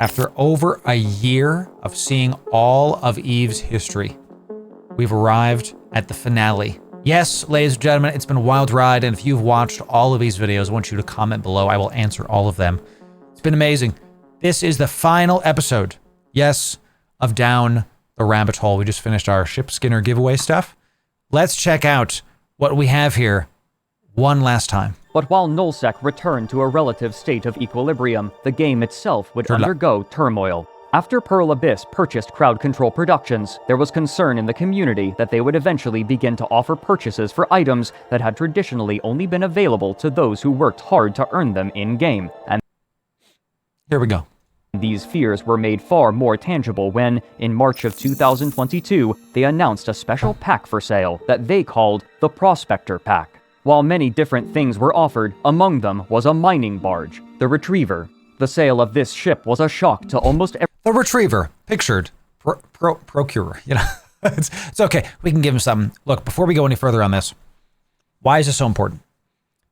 After over a year of seeing all of Eve's history, we've arrived at the finale. Yes, ladies and gentlemen, it's been a wild ride, and if you've watched all of these videos, I want you to comment below. I will answer all of them. It's been amazing. This is the final episode, yes, of Down the Rabbit Hole. We just finished our Ship Skinner giveaway stuff. Let's check out what we have here one last time. But while Nullsec returned to a relative state of equilibrium, the game itself would undergo turmoil. After Pearl Abyss purchased Crowd Control Productions, there was concern in the community that they would eventually begin to offer purchases for items that had traditionally only been available to those who worked hard to earn them in-game. And here we go. These fears were made far more tangible when, in March of 2022, they announced a special pack for sale that they called the Prospector Pack. While many different things were offered, among them was a mining barge, the Retriever. The sale of this ship was a shock to almost everyone. The Retriever, pictured, procurer, you know. It's okay, we can give him something. Look, before we go any further on this, why is this so important?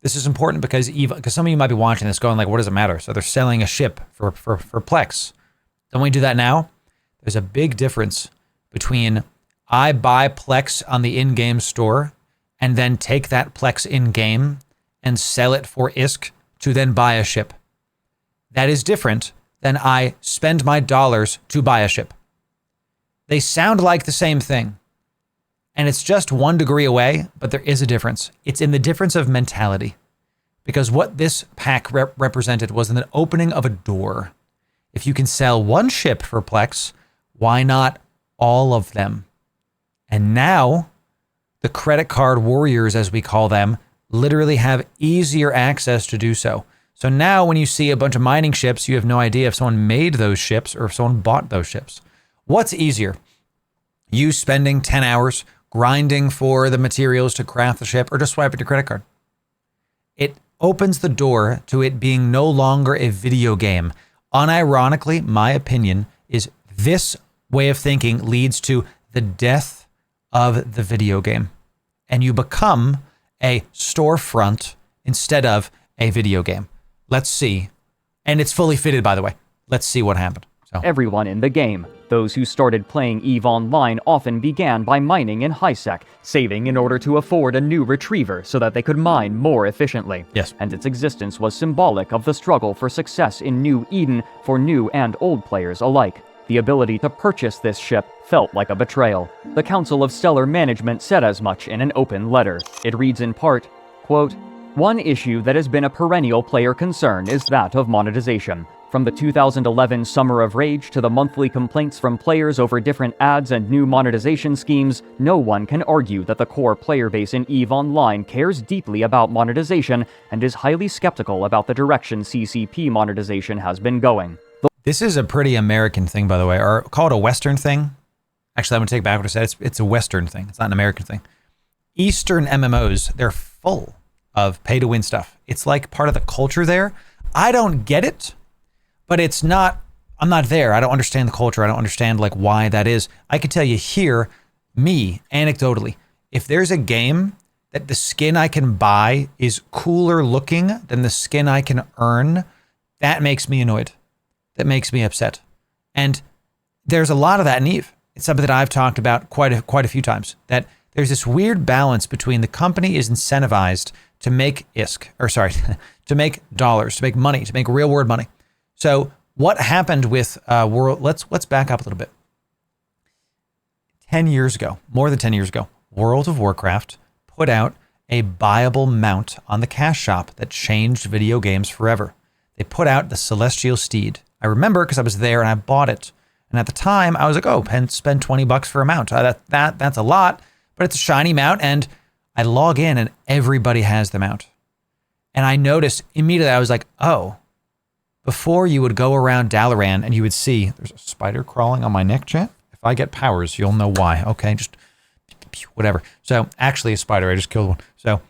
This is important because some of you might be watching this going like, what does it matter? So they're selling a ship for Plex. Don't we do that now? There's a big difference between I buy Plex on the in-game store and then take that Plex in-game and sell it for ISK to then buy a ship. That is different than I spend my dollars to buy a ship. They sound like the same thing. And it's just 1 degree away, but there is a difference. It's in the difference of mentality. Because what this pack represented was an opening of a door. If you can sell one ship for Plex, why not all of them? And now, the credit card warriors, as we call them, literally have easier access to do so. So now when you see a bunch of mining ships, you have no idea if someone made those ships or if someone bought those ships. What's easier? You spending 10 hours grinding for the materials to craft the ship, or just swiping your credit card? It opens the door to it being no longer a video game. Unironically, my opinion is this way of thinking leads to the death of the video game. And you become a storefront instead of a video game. Let's see. And it's fully fitted, by the way. Let's see what happened. So. Everyone in the game. Those who started playing EVE Online often began by mining in HiSec, saving in order to afford a new Retriever so that they could mine more efficiently. Yes. And its existence was symbolic of the struggle for success in New Eden for new and old players alike. The ability to purchase this ship felt like a betrayal. The Council of Stellar Management said as much in an open letter. It reads in part, quote, "One issue that has been a perennial player concern is that of monetization. From the 2011 Summer of Rage to the monthly complaints from players over different ads and new monetization schemes, no one can argue that the core player base in EVE Online cares deeply about monetization and is highly skeptical about the direction CCP monetization has been going." This is a pretty American thing, by the way, or call it a Western thing. Actually, I'm going to take back what I said. It's a Western thing. It's not an American thing. Eastern MMOs, they're full of pay-to-win stuff. It's like part of the culture there. I don't get it. But it's not, I'm not there. I don't understand the culture. I don't understand like why that is. I can tell you here, me, anecdotally, if there's a game that the skin I can buy is cooler looking than the skin I can earn, that makes me annoyed. That makes me upset. And there's a lot of that in EVE. It's something that I've talked about quite a few times, that there's this weird balance between the company is incentivized to make ISK, or sorry, to make dollars, to make money, to make real world money. So what happened with World? Let's back up a little bit. 10 years ago, more than 10 years ago, World of Warcraft put out a buyable mount on the cash shop that changed video games forever. They put out the Celestial Steed. I remember because I was there and I bought it. And at the time, I was like, oh, spend 20 bucks for a mount. That's a lot, but it's a shiny mount. And I log in and everybody has the mount. And I noticed immediately, I was like, oh. Before you would go around Dalaran and you would see, there's a spider crawling on my neck, chat. If I get powers, you'll know why. Okay, just whatever. So actually a spider, I just killed one. So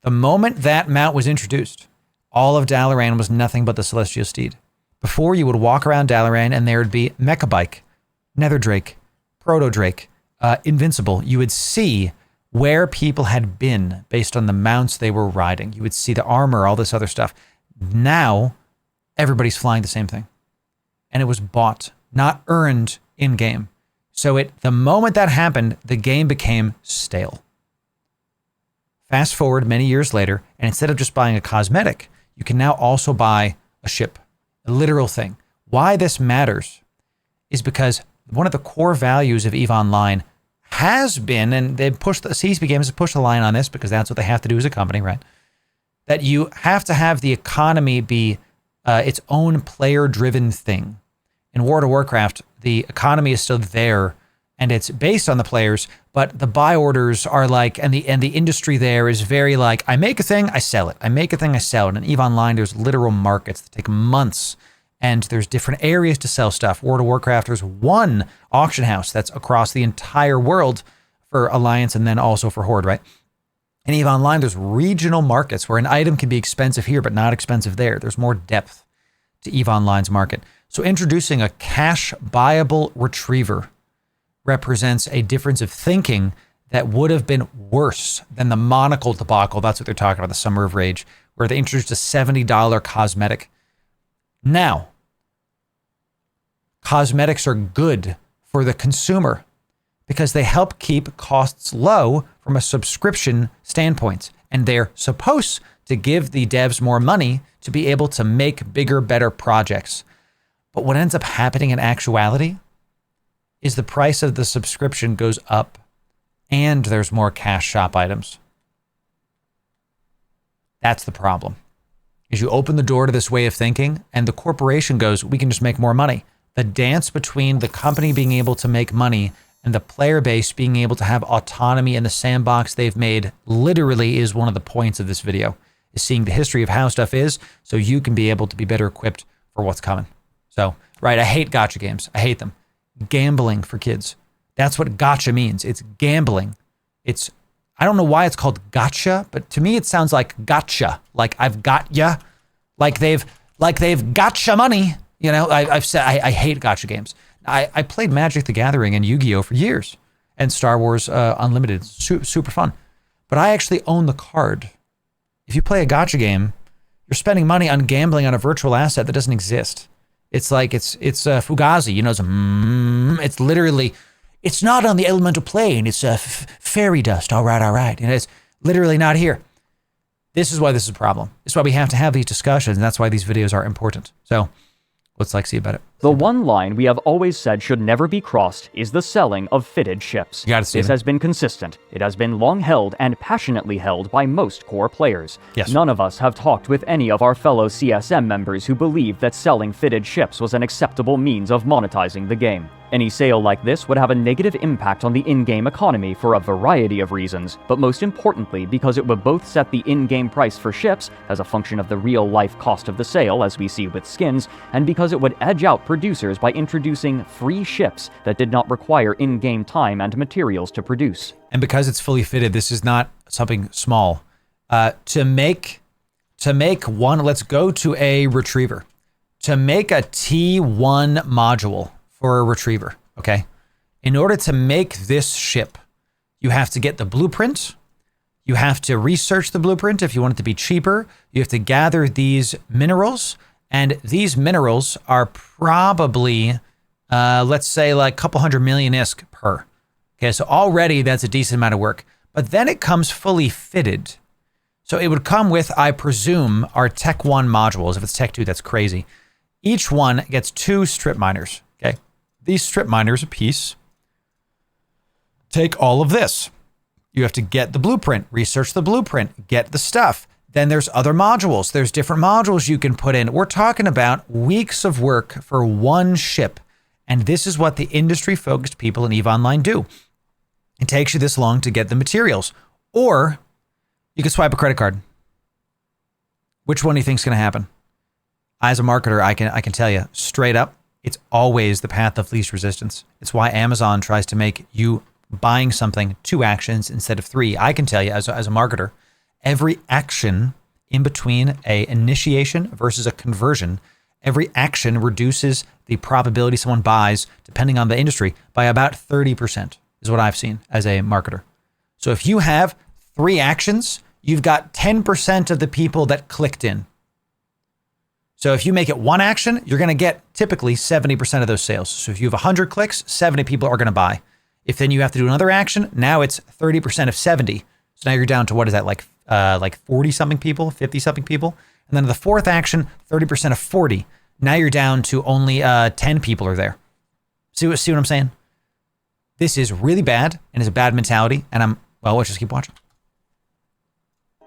the moment that mount was introduced, all of Dalaran was nothing but the Celestial Steed. Before you would walk around Dalaran and there would be Mechabike, Netherdrake, Protodrake, Invincible. You would see where people had been based on the mounts they were riding. You would see the armor, all this other stuff. Now, everybody's flying the same thing. and it was bought, not earned in-game. So the moment that happened, the game became stale. Fast forward many years later, and instead of just buying a cosmetic, you can now also buy a ship, a literal thing. Why this matters is because one of the core values of EVE Online has been, and they pushed, the CSP Games has pushed the line on this because that's what they have to do as a company, right? That you have to have the economy be its own player-driven thing. In World of Warcraft, the economy is still there, and it's based on the players, but the buy orders are like, and the industry there is very like, I make a thing, I sell it. I make a thing, I sell it. In EVE Online, there's literal markets that take months, and there's different areas to sell stuff. World of Warcraft, there's one auction house that's across the entire world for Alliance and then also for Horde, right? In EVE Online, there's regional markets where an item can be expensive here, but not expensive there. There's more depth to EVE Online's market. So introducing a cash buyable retriever represents a difference of thinking that would have been worse than the Monocle debacle. That's what they're talking about, the Summer of Rage, where they introduced a $70 cosmetic. Now, cosmetics are good for the consumer because they help keep costs low from a subscription standpoint. And they're supposed to give the devs more money to be able to make bigger, better projects. But what ends up happening in actuality is the price of the subscription goes up and there's more cash shop items. That's the problem. Is you open the door to this way of thinking and the corporation goes, we can just make more money. The dance between the company being able to make money and the player base being able to have autonomy in the sandbox they've made literally is one of the points of this video, is seeing the history of how stuff is so you can be able to be better equipped for what's coming. So, right, I hate gacha games. I hate them. Gambling for kids. That's what gacha means. It's gambling. I don't know why it's called gotcha, but to me it sounds like gotcha. Like I've got ya. Like they've gotcha money. You know, I've said I hate gacha games. I played Magic the Gathering and Yu-Gi-Oh for years, and Star Wars Unlimited, super fun. But I actually own the card. If you play a gacha game, you're spending money on gambling on a virtual asset that doesn't exist. It's like it's Fugazi, you know. It's literally, it's not on the elemental plane. It's fairy dust. All right. And it's literally not here. This is why this is a problem. This is why we have to have these discussions, and that's why these videos are important. So, what's Lexi about it? The one line we have always said should never be crossed is the selling of fitted ships. You got it, Steven. This has been consistent. It has been long held and passionately held by most core players. Yes. None of us have talked with any of our fellow CSM members who believe that selling fitted ships was an acceptable means of monetizing the game. Any sale like this would have a negative impact on the in-game economy for a variety of reasons, but most importantly because it would both set the in-game price for ships as a function of the real-life cost of the sale, as we see with skins, and because it would edge out producers by introducing free ships that did not require in-game time and materials to produce. And because it's fully fitted, this is not something small. To make one, let's go to a retriever. To make a T1 module for a retriever, okay? In order to make this ship, you have to get the blueprint. You have to research the blueprint if you want it to be cheaper. You have to gather these minerals, and these minerals are probably, let's say like a couple 100 million ISK per. Okay, so already that's a decent amount of work. But then it comes fully fitted. So it would come with, I presume, our Tech 1 modules. If it's Tech 2, that's crazy. Each one gets 2 strip miners, okay? These strip miners a piece take all of this. You have to get the blueprint, research the blueprint, get the stuff. Then there's other modules. There's different modules you can put in. We're talking about weeks of work for one ship. And this is what the industry-focused people in EVE Online do. It takes you this long to get the materials. Or you can swipe a credit card. Which one do you think is going to happen? As a marketer, I can tell you straight up, it's always the path of least resistance. It's why Amazon tries to make you buying something 2 actions instead of 3. I can tell you as a marketer, every action in between a initiation versus a conversion, every action reduces the probability someone buys, depending on the industry, by about 30%, is what I've seen as a marketer. So if you have 3 actions, you've got 10% of the people that clicked in. So if you make it one action, you're going to get typically 70% of those sales. So if you have 100 clicks, 70 people are going to buy. If then you have to do another action, now it's 30% of 70. So now you're down to, what is that, like 40 something people, 50 something people. And then the fourth action, 30% of 40. Now you're down to only 10 people are there. See what I'm saying? This is really bad and is a bad mentality. And let's just keep watching.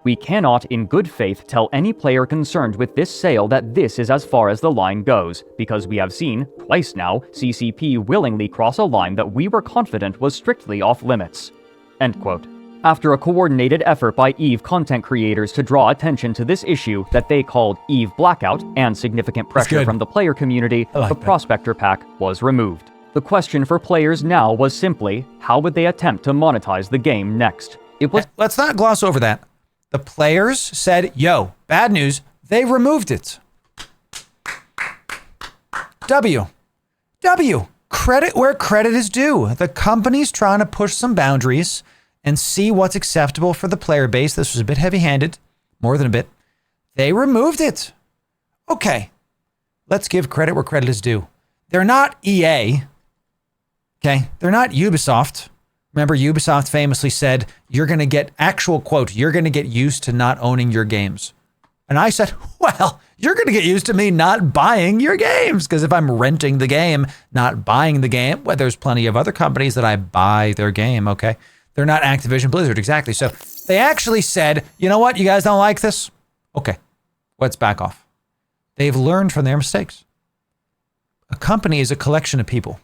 We cannot, in good faith, tell any player concerned with this sale that this is as far as the line goes, because we have seen, twice now, CCP willingly cross a line that we were confident was strictly off limits. End quote. After a coordinated effort by EVE content creators to draw attention to this issue that they called EVE Blackout and significant pressure from the player community, the Prospector Pack was removed. The question for players now was simply, how would they attempt to monetize the game next? Let's not gloss over that. The players said, yo, bad news, they removed it. W. Credit where credit is due. The company's trying to push some boundaries and see what's acceptable for the player base. This was a bit heavy-handed, more than a bit. They removed it. Okay, let's give credit where credit is due. They're not EA. Okay, they're not Ubisoft. Remember, Ubisoft famously said, you're going to get, actual quote, you're going to get used to not owning your games. And I said, well, you're going to get used to me not buying your games. Because if I'm renting the game, not buying the game, well, there's plenty of other companies that I buy their game, okay? They're not Activision Blizzard, exactly. So they actually said, you know what, you guys don't like this? Okay, let's back off. They've learned from their mistakes. A company is a collection of people.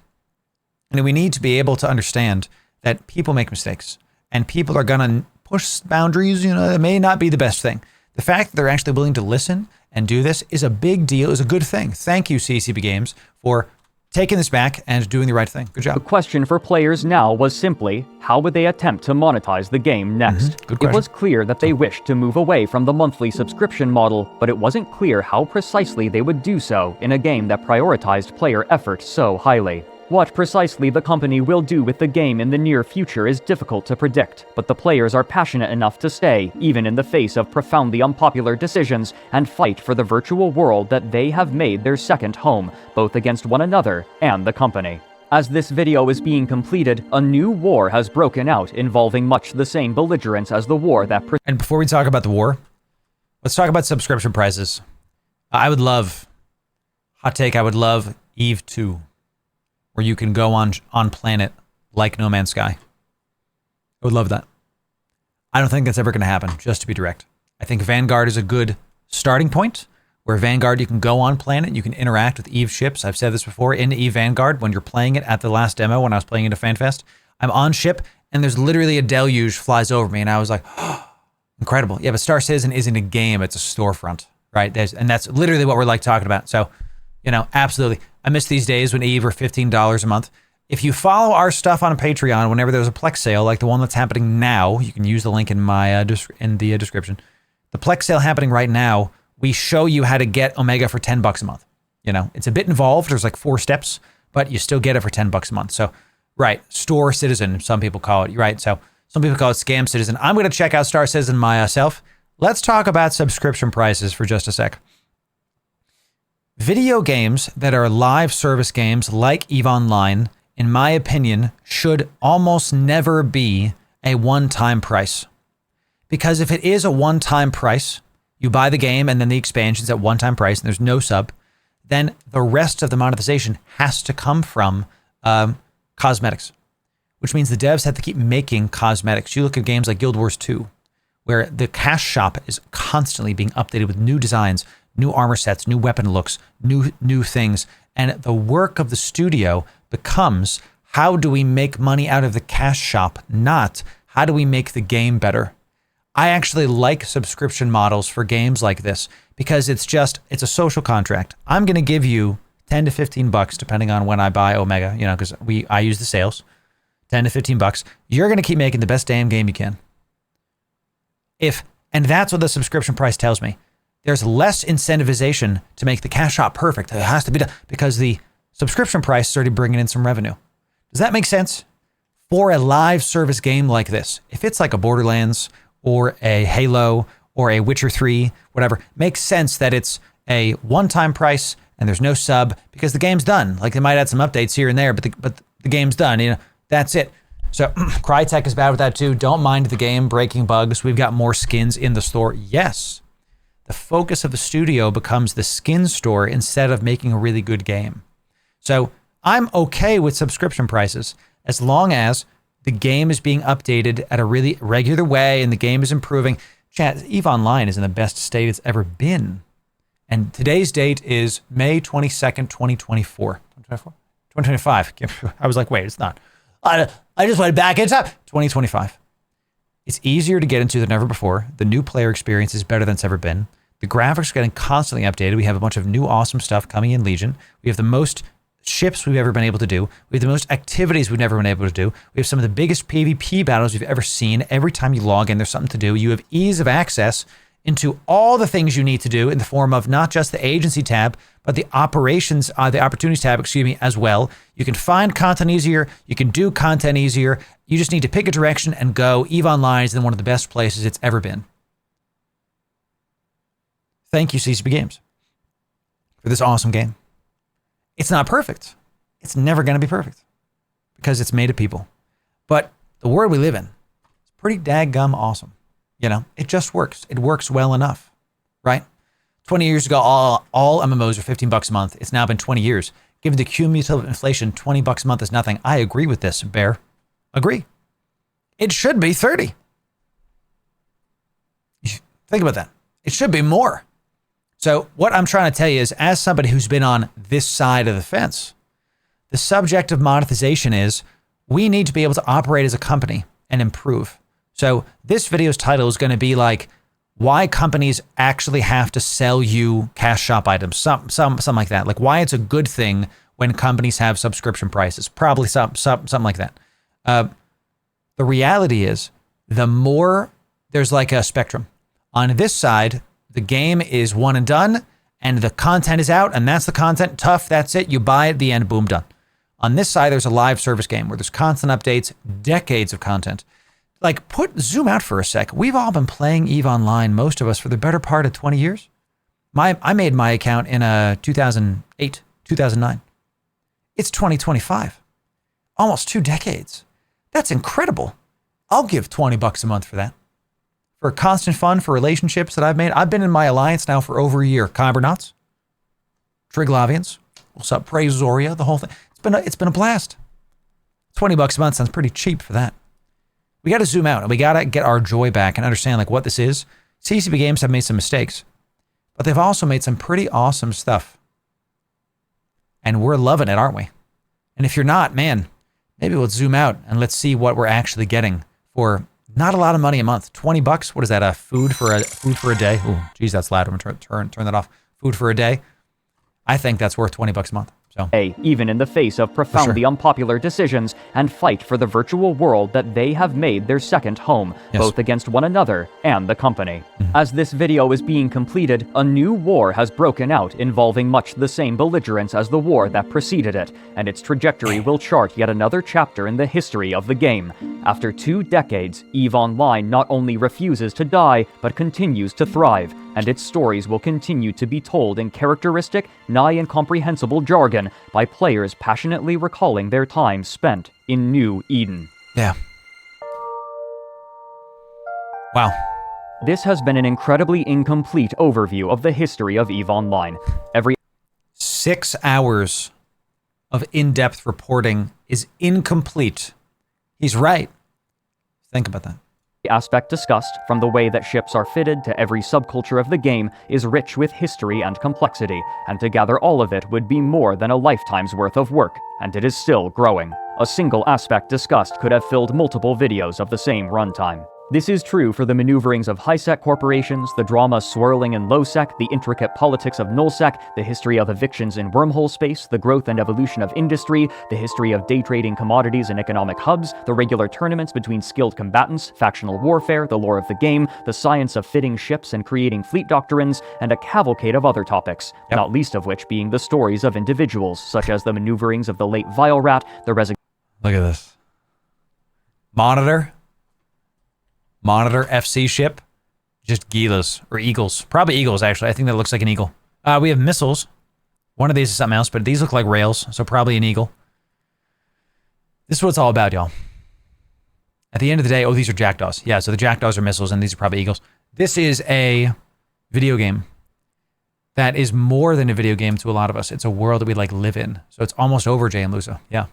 And we need to be able to understand that people make mistakes and people are going to push boundaries. It may not be the best thing. The fact that they're actually willing to listen and do this is a big deal, is a good thing. Thank you, CCP Games, for taking this back and doing the right thing. Good job. The question for players now was simply, how would they attempt to monetize the game next? Good question. It was clear that they wished to move away from the monthly subscription model, but it wasn't clear how precisely they would do so in a game that prioritized player effort so highly. What precisely the company will do with the game in the near future is difficult to predict, but the players are passionate enough to stay, even in the face of profoundly unpopular decisions, and fight for the virtual world that they have made their second home, both against one another and the company. As this video is being completed, a new war has broken out involving much the same belligerents as the war that And before we talk about the war, let's talk about subscription prices. I would love, hot take, I would love EVE 2. Where you can go on planet like No Man's Sky. I would love that. I don't think that's ever going to happen, just to be direct. I think Vanguard is a good starting point, where Vanguard, you can go on planet, you can interact with EVE ships. I've said this before, in EVE Vanguard, when you're playing it at the last demo, when I was playing it at FanFest, I'm on ship, and there's literally a deluge flies over me, and I was like, oh, incredible. Yeah, but Star Citizen isn't a game, it's a storefront, right? And that's literally what we're like talking about. So, absolutely. I miss these days when EVE are $15 a month. If you follow our stuff on Patreon, whenever there's a Plex sale, like the one that's happening now, you can use the link in my description. The Plex sale happening right now, we show you how to get Omega for $10 a month. It's a bit involved. There's like 4 steps, but you still get it for $10 a month. So, right, Store Citizen, some people call it, right? So some people call it Scam Citizen. I'm going to check out Star Citizen myself. Let's talk about subscription prices for just a sec. Video games that are live service games like EVE Online, in my opinion, should almost never be a one-time price. Because if it is a one-time price, you buy the game and then the expansion's at one-time price and there's no sub, then the rest of the monetization has to come from cosmetics, which means the devs have to keep making cosmetics. You look at games like Guild Wars 2, where the cash shop is constantly being updated with new designs, new armor sets, new weapon looks, new things. And the work of the studio becomes, how do we make money out of the cash shop, not how do we make the game better? I actually like subscription models for games like this because it's a social contract. I'm going to give you 10 to 15 bucks, depending on when I buy Omega, because I use the sales, 10 to 15 bucks. You're going to keep making the best damn game you can. And that's what the subscription price tells me. There's less incentivization to make the cash shop perfect. It has to be done because the subscription price is already bringing in some revenue. Does that make sense? For a live service game like this, if it's like a Borderlands or a Halo or a Witcher 3, whatever, makes sense that it's a one-time price and there's no sub because the game's done. Like they might add some updates here and there, but the game's done. You know, that's it. So Crytek is bad with that too. Don't mind the game breaking bugs. We've got more skins in the store. Yes. The focus of the studio becomes the skin store instead of making a really good game. So I'm okay with subscription prices as long as the game is being updated at a really regular way and the game is improving. Chat, EVE Online is in the best state it's ever been. And today's date is May 22nd, 2024. 2025. I was like, wait, it's not. I just went back in time. 2025. It's easier to get into than ever before. The new player experience is better than it's ever been. The graphics are getting constantly updated. We have a bunch of new awesome stuff coming in Legion. We have the most ships we've ever been able to do. We have the most activities we've never been able to do. We have some of the biggest PvP battles you've ever seen. Every time you log in, there's something to do. You have ease of access into all the things you need to do in the form of not just the agency tab, but the operations, the opportunities tab, as well. You can find content easier. You can do content easier. You just need to pick a direction and go. EVE Online is in one of the best places it's ever been. Thank you, CCP Games, for this awesome game. It's not perfect. It's never going to be perfect because it's made of people. But the world we live in is pretty daggum awesome. You know, it just works. It works well enough, right? 20 years ago, all MMOs are $15 a month. It's now been 20 years. Given the cumulative inflation, $20 a month is nothing. I agree with this, Bear. Agree. It should be 30. Think about that. It should be more. So what I'm trying to tell you is, as somebody who's been on this side of the fence, the subject of monetization is we need to be able to operate as a company and improve. So this video's title is going to be like, why companies actually have to sell you cash shop items, something like that. Like why it's a good thing when companies have subscription prices, probably something like that. The reality is the more there's like a spectrum. On this side, the game is one and done and the content is out and that's the content. Tough, that's it. You buy it, the end, boom, done. On this side, there's a live service game where there's constant updates, decades of content. Like zoom out for a sec. We've all been playing EVE Online, most of us, for the better part of 20 years. I made my account in 2008, 2009. It's 2025. Almost 2 decades. That's incredible. I'll give $20 a month for that. For constant fun, for relationships that I've made. I've been in my alliance now for over a year. KYBERNAUTs, Triglavians, what's up, Praise Zoria, the whole thing. It's been a blast. $20 a month sounds pretty cheap for that. We got to zoom out and we got to get our joy back and understand like what this is. CCP Games have made some mistakes, but they've also made some pretty awesome stuff. And we're loving it, aren't we? And if you're not, man, maybe we'll zoom out and let's see what we're actually getting for not a lot of money a month. $20. What is that? Food for a day? Oh, geez, that's loud. I'm gonna turn that off. Food for a day. I think that's worth $20 a month. So. Even in the face of profoundly unpopular decisions, and fight for the virtual world that they have made their second home, both against one another and the company. As this video is being completed, a new war has broken out involving much the same belligerents as the war that preceded it, and its trajectory will chart yet another chapter in the history of the game. After 2 decades, EVE Online not only refuses to die, but continues to thrive, and its stories will continue to be told in characteristic, nigh incomprehensible jargon by players passionately recalling their time spent in New Eden. Yeah. Wow. This has been an incredibly incomplete overview of the history of EVE Online. 6 hours of in-depth reporting is incomplete. He's right. Think about that. The aspect discussed, from the way that ships are fitted to every subculture of the game, is rich with history and complexity, and to gather all of it would be more than a lifetime's worth of work, and it is still growing. A single aspect discussed could have filled multiple videos of the same runtime. This is true for the maneuverings of high-sec corporations, the drama swirling in low-sec, the intricate politics of null-sec, the history of evictions in wormhole space, the growth and evolution of industry, the history of day trading commodities and economic hubs, the regular tournaments between skilled combatants, factional warfare, the lore of the game, the science of fitting ships and creating fleet doctrines, and a cavalcade of other topics, not least of which being the stories of individuals, such as the maneuverings of the late Vile Rat, the resignation. Look at this. Monitor FC ship, just Gilas or Eagles, probably Eagles actually. I think that looks like an eagle. We have missiles. One of these is something else, but these look like rails, so probably an eagle. This is what it's all about, y'all. At the end of the day, oh, these are jackdaws. Yeah, so the jackdaws are missiles, and these are probably eagles. This is a video game that is more than a video game to a lot of us. It's a world that we like live in. So it's almost over, Jay and Lusa. Yeah.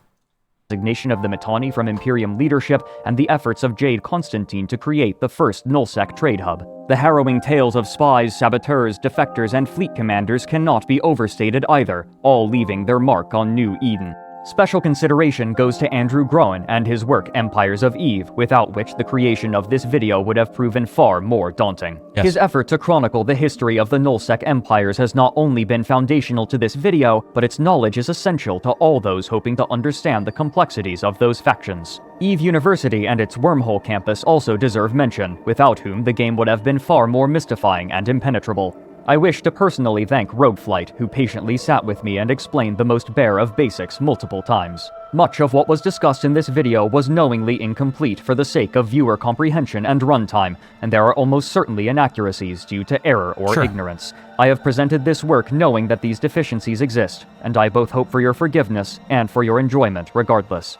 Resignation of the Mittani from Imperium leadership and the efforts of Jade Constantine to create the first nullsec trade hub. The harrowing tales of spies, saboteurs, defectors, and fleet commanders cannot be overstated either, all leaving their mark on New Eden. Special consideration goes to Andrew Groen and his work Empires of Eve, without which the creation of this video would have proven far more daunting. Yes. His effort to chronicle the history of the nullsec empires has not only been foundational to this video, but its knowledge is essential to all those hoping to understand the complexities of those factions. Eve University and its Wormhole campus also deserve mention, without whom the game would have been far more mystifying and impenetrable. I wish to personally thank Rogueflight, who patiently sat with me and explained the most bare of basics multiple times. Much of what was discussed in this video was knowingly incomplete for the sake of viewer comprehension and runtime, and there are almost certainly inaccuracies due to error or ignorance. I have presented this work knowing that these deficiencies exist, and I both hope for your forgiveness and for your enjoyment regardless.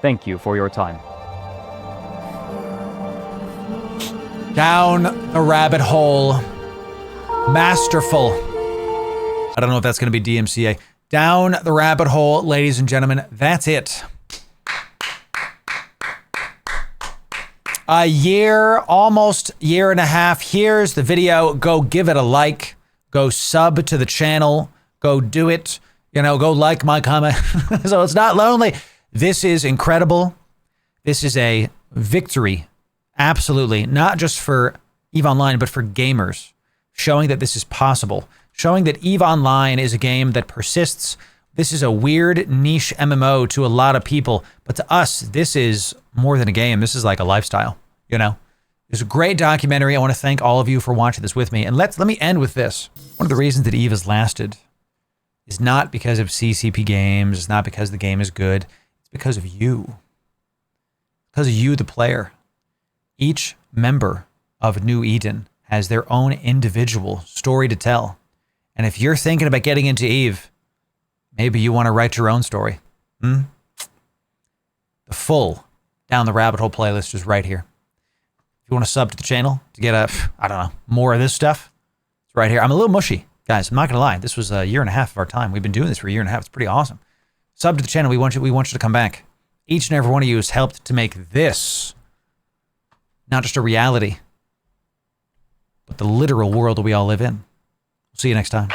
Thank you for your time. Down the rabbit hole. Masterful. I don't know if that's going to be DMCA. Down the rabbit hole, ladies and gentlemen. That's it. A year, almost year and a half. Here's the video. Go give it a like. Go sub to the channel. Go do it. You know, go like my comment. So it's not lonely. This is incredible. This is a victory. Absolutely. Not just for EVE Online, but for gamers. Showing that this is possible. Showing that EVE Online is a game that persists. This is a weird niche MMO to a lot of people. But to us, this is more than a game. This is like a lifestyle, you know? It's a great documentary. I want to thank all of you for watching this with me. And let me end with this. One of the reasons that EVE has lasted is not because of CCP games. It's not because the game is good. It's because of you. Because of you, the player. Each member of New Eden has their own individual story to tell. And if you're thinking about getting into EVE, maybe you want to write your own story. The full Down the Rabbit Hole playlist is right here. If you want to sub to the channel to get I don't know, more of this stuff, it's right here. I'm a little mushy, guys. I'm not going to lie. This was a year and a half of our time. We've been doing this for a year and a half. It's pretty awesome. Sub to the channel. We want you to come back. Each and every one of you has helped to make this not just a reality, but the literal world that we all live in. See you next time.